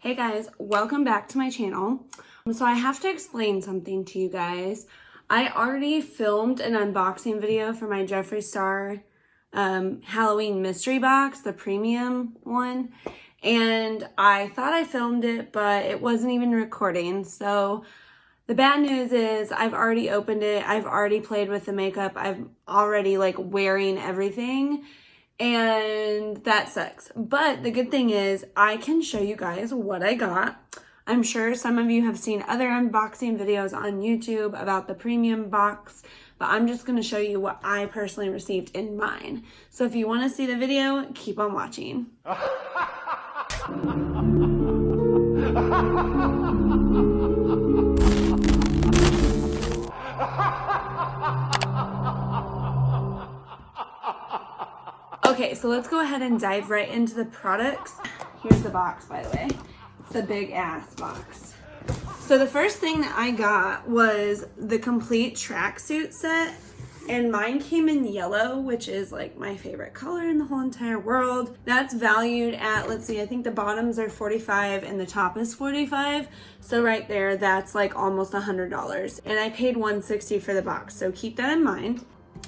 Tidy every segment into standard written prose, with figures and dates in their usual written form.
Hey guys, welcome back to my channel. So I have to explain something to you guys. I already filmed an unboxing video for my Jeffree Star Halloween mystery box, the premium one. And I thought I filmed it, but it wasn't even recording. So the bad news is I've already opened it. I've already played with the makeup. I'm already like wearing everything. And that sucks. But the good thing is I can show you guys what I got. I'm sure some of you have seen other unboxing videos on YouTube about the premium box, but I'm just going to show you what I personally received in mine. So if you want to see the video, keep on watching. Okay, so let's go ahead and dive right into the products. Here's the box, by the way. It's the big ass box. So the first thing that I got was the complete tracksuit set, and mine came in yellow, which is like my favorite color in the whole entire world. That's valued at, let's see, I think the bottoms are $45 and the top is $45. So right there, that's like almost $100. And I paid $160 for the box, so keep that in mind.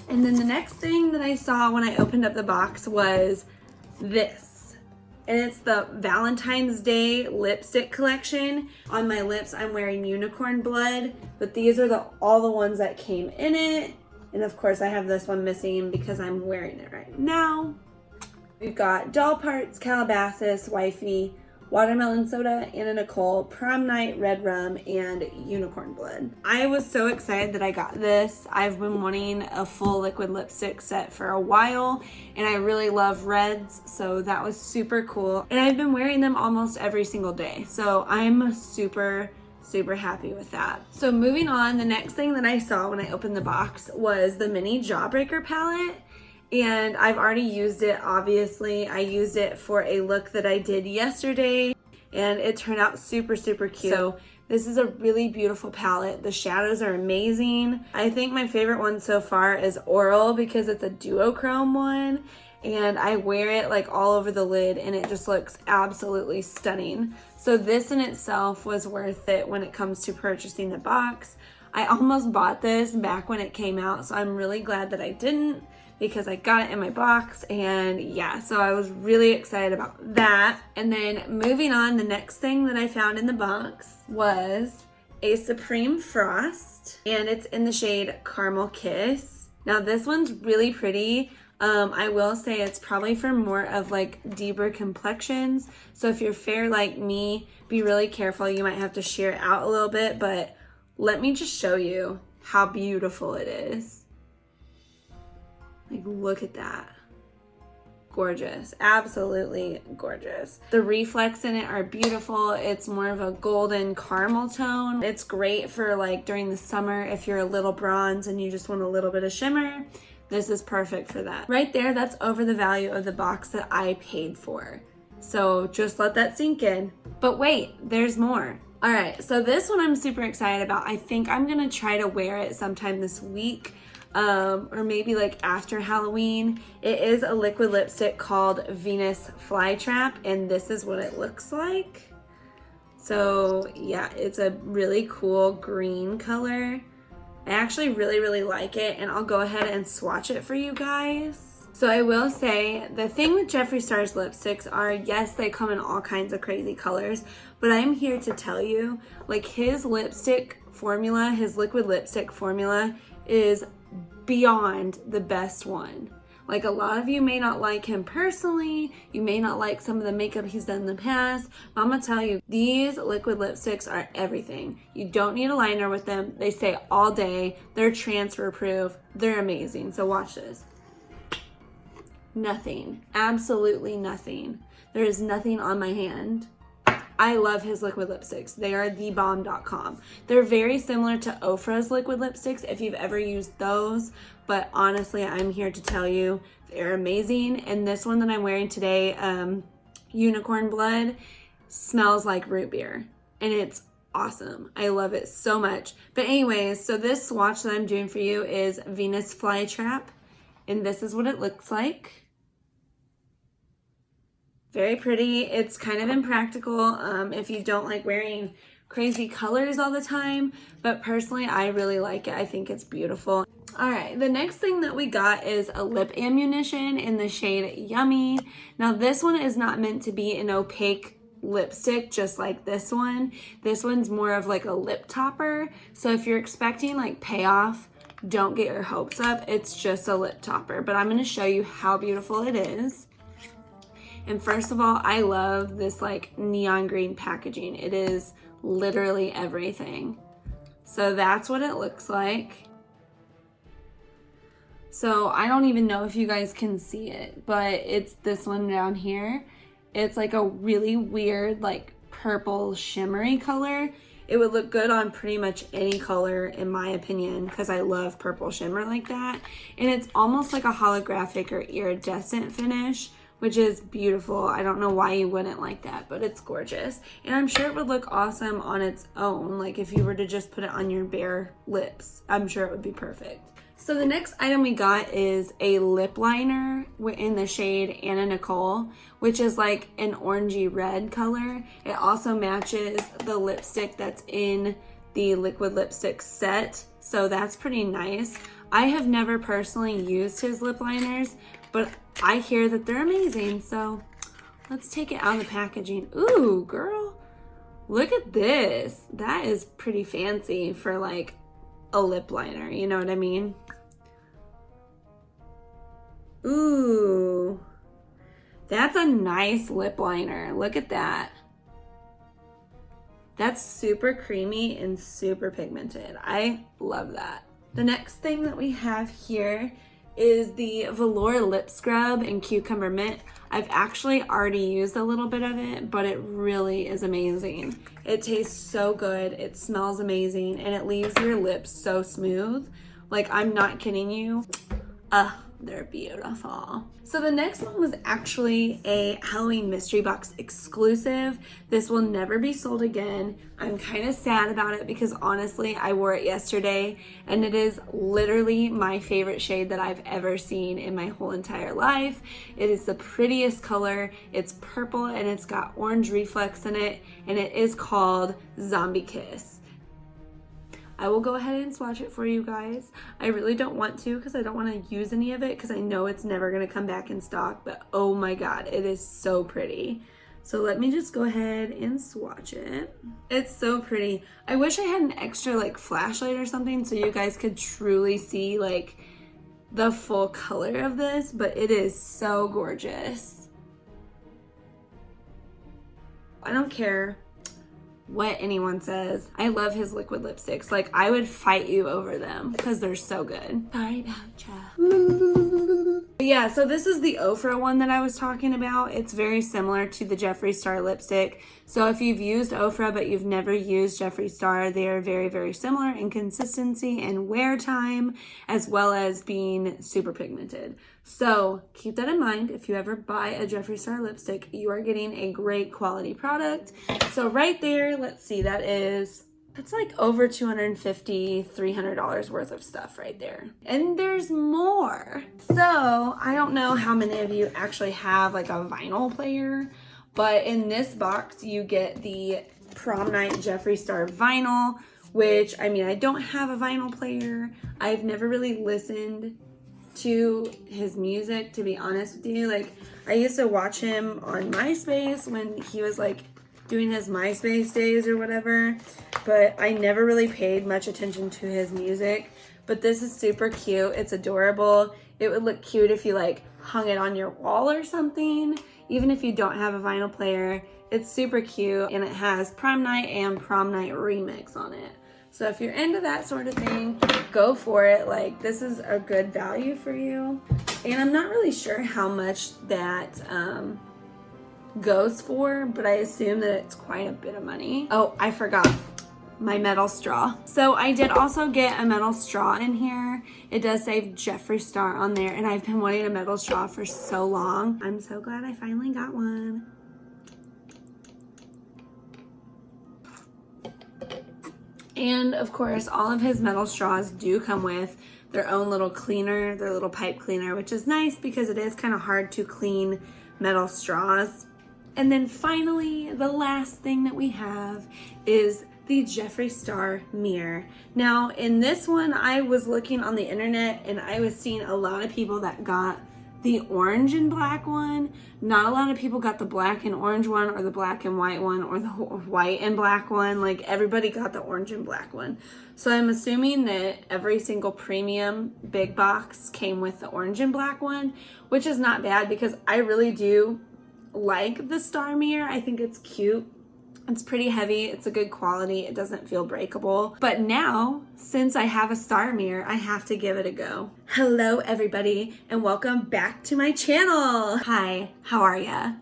And then the next thing that I saw when I opened up the box was this. And it's the Valentine's Day lipstick collection. On my lips, I'm wearing unicorn blood, but these are all the ones that came in it. And of course, I have this one missing because I'm wearing it right now. We've got Doll Parts, Calabasas, Wifey, Watermelon Soda, Anna Nicole, Prom Night, Red Rum, and Unicorn Blood. I was so excited that I got this. I've been wanting a full liquid lipstick set for a while, and I really love reds, so that was super cool. And I've been wearing them almost every single day, so I'm super happy with that. So moving on, the next thing that I saw when I opened the box was the mini Jawbreaker palette. And I've already used it, obviously. I used it for a look that I did yesterday, and it turned out super cute. So this is a really beautiful palette. The shadows are amazing. I think my favorite one so far is Oral because it's a duochrome one, and I wear it like all over the lid and it just looks absolutely stunning. So this in itself was worth it when it comes to purchasing the box. I almost bought this back when it came out, so I'm really glad that I didn't, because I got it in my box. And yeah, so I was really excited about that. And then moving on, the next thing that I found in the box was a Supreme Frost, and it's in the shade Caramel Kiss. Now this one's really pretty. I will say it's probably for more of like deeper complexions. So if you're fair like me, be really careful. You might have to sheer it out a little bit, but let me just show you how beautiful it is. Like, look at that. Gorgeous. Absolutely gorgeous. The reflex in it are beautiful. It's more of a golden caramel tone. It's great for like during the summer if you're a little bronze and you just want a little bit of shimmer. This is perfect for that. Right there, that's over the value of the box that I paid for. So just let that sink in. But wait, there's more. All right, so this one I'm super excited about. I think I'm gonna try to wear it sometime this week. Or maybe like after Halloween. It is a liquid lipstick called Venus Flytrap, and this is what it looks like. So yeah, it's a really cool green color. I actually really like it, and I'll go ahead and swatch it for you guys. So I will say, the thing with Jeffree Star's lipsticks are, yes, they come in all kinds of crazy colors, but I'm here to tell you, like, his lipstick formula, his liquid lipstick formula is beyond the best one. Like, a lot of you may not like him personally, you may not like some of the makeup he's done in the past, but I'm gonna tell you, these liquid lipsticks are everything. You don't need a liner with them. They stay all day. They're transfer proof. They're amazing. So watch this. Nothing. Absolutely nothing. There is nothing on my hand. I love his liquid lipsticks. They are thebomb.com. They're very similar to Ofra's liquid lipsticks if you've ever used those, but honestly, I'm here to tell you they're amazing. And this one that I'm wearing today, Unicorn Blood, smells like root beer, and it's awesome. I love it so much. But anyways, so this swatch that I'm doing for you is Venus Flytrap, and this is what it looks like. Very pretty. It's kind of impractical if you don't like wearing crazy colors all the time, but personally I really like it. I think it's beautiful. All right, the next thing that we got is a lip ammunition in the shade Yummy. Now this one is not meant to be an opaque lipstick just like this one. This one's more of like a lip topper. So if you're expecting like payoff, don't get your hopes up. It's just a lip topper, but I'm going to show you how beautiful it is. And first of all, I love this like neon green packaging. It is literally everything. So that's what it looks like. So I don't even know if you guys can see it, but it's this one down here. It's like a really weird like purple shimmery color. It would look good on pretty much any color in my opinion, because I love purple shimmer like that. And it's almost like a holographic or iridescent finish, which is beautiful. I don't know why you wouldn't like that, but it's gorgeous. And I'm sure it would look awesome on its own. Like if you were to just put it on your bare lips, I'm sure it would be perfect. So the next item we got is a lip liner in the shade Anna Nicole, which is like an orangey red color. It also matches the lipstick that's in the liquid lipstick set, so that's pretty nice. I have never personally used his lip liners, but I hear that they're amazing, so let's take it out of the packaging. Ooh, girl, look at this. That is pretty fancy for like a lip liner, you know what I mean? Ooh, that's a nice lip liner. Look at that. That's super creamy and super pigmented. I love that. The next thing that we have here is the Velour Lip Scrub in Cucumber Mint. I've actually already used a little bit of it, but it really is amazing. It tastes so good, it smells amazing, and it leaves your lips so smooth. Like, I'm not kidding you. They're beautiful. So the next one was actually a Halloween mystery box exclusive. This will never be sold again. I'm kind of sad about it because honestly, I wore it yesterday and it is literally my favorite shade that I've ever seen in my whole entire life. It is the prettiest color. It's purple and it's got orange reflex in it, and it is called Zombie Kiss. I will go ahead and swatch it for you guys. I really don't want to because I don't want to use any of it because I know it's never going to come back in stock, but oh my god, it is so pretty. So let me just go ahead and swatch it. It's so pretty. I wish I had an extra like flashlight or something so you guys could truly see like the full color of this, but it is so gorgeous. I don't care what anyone says. I love his liquid lipsticks. Like, I would fight you over them because they're so good. Sorry about ya. Yeah, so this is the Ofra one that I was talking about. It's very similar to the Jeffree Star lipstick. So if you've used Ofra but you've never used Jeffree Star, they are very, very similar in consistency and wear time, as well as being super pigmented. So keep that in mind. If you ever buy a Jeffree Star lipstick, you are getting a great quality product. So right there, let's see, that's like over $250, $300 worth of stuff right there. And there's more. So I don't know how many of you actually have like a vinyl player, but in this box you get the Prom Night Jeffree Star vinyl, which, I mean, I don't have a vinyl player. I've never really listened to his music, to be honest with you. Like, I used to watch him on MySpace when he was like doing his MySpace days or whatever, but I never really paid much attention to his music. But this is super cute. It's adorable. It would look cute if you like hung it on your wall or something, even if you don't have a vinyl player. It's super cute, and it has Prom Night and Prom Night Remix on it. So if you're into that sort of thing, go for it. Like, this is a good value for you. And I'm not really sure how much that goes for, but I assume that it's quite a bit of money. Oh, I forgot my metal straw. So I did also get a metal straw in here. It does say Jeffree Star on there, and I've been wanting a metal straw for so long. I'm so glad I finally got one. And of course, all of his metal straws do come with their own little cleaner, their little pipe cleaner, which is nice because it is kind of hard to clean metal straws. And then finally, the last thing that we have is the Jeffree Star mirror. Now in this one, I was looking on the internet and I was seeing a lot of people that got the orange and black one. Not a lot of people got the black and orange one, or the black and white one, or the white and black one. Like, everybody got the orange and black one. So I'm assuming that every single premium big box came with the orange and black one, which is not bad because I really do like the Star mirror. I think it's cute. It's pretty heavy, it's a good quality, it doesn't feel breakable. But now, since I have a Star mirror, I have to give it a go. Hello everybody, and welcome back to my channel. Hi, how are ya?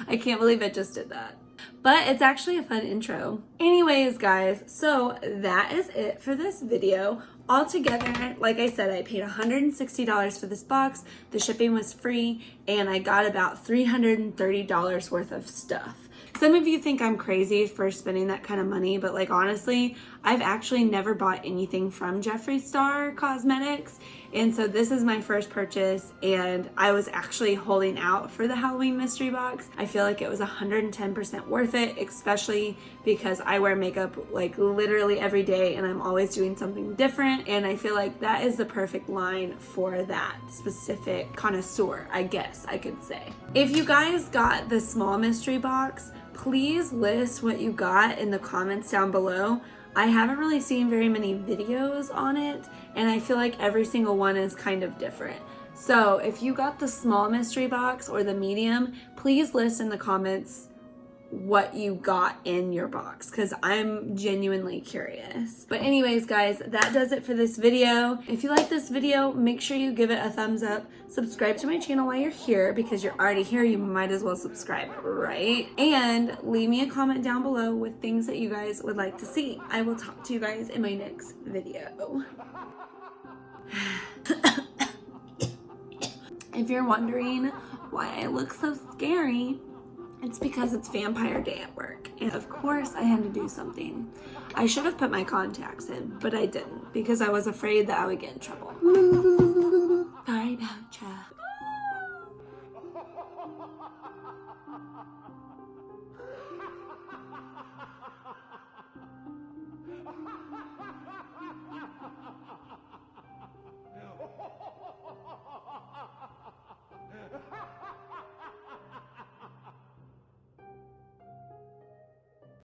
I can't believe I just did that. But it's actually a fun intro. Anyways guys, so that is it for this video. Altogether, like I said, I paid $160 for this box, the shipping was free, and I got about $330 worth of stuff. Some of you think I'm crazy for spending that kind of money, but like honestly, I've actually never bought anything from Jeffree Star Cosmetics, and so this is my first purchase, and I was actually holding out for the Halloween mystery box. I feel like it was 110% worth it, especially because I wear makeup like literally every day and I'm always doing something different, and I feel like that is the perfect line for that specific connoisseur, I guess I could say. If you guys got the small mystery box, please list what you got in the comments down below. I haven't really seen very many videos on it, and I feel like every single one is kind of different. So if you got the small mystery box or the medium, please list in the comments what you got in your box, because I'm genuinely curious. But anyways guys, that does it for this video. If you like this video, make sure you give it a thumbs up. Subscribe to my channel while you're here, because you're already here, you might as well subscribe, right? And leave me a comment down below with things that you guys would like to see. I will talk to you guys in my next video. If you're wondering why I look so scary, it's because it's vampire day at work, and of course I had to do something. I should have put my contacts in, but I didn't because I was afraid that I would get in trouble. Sorry about ya.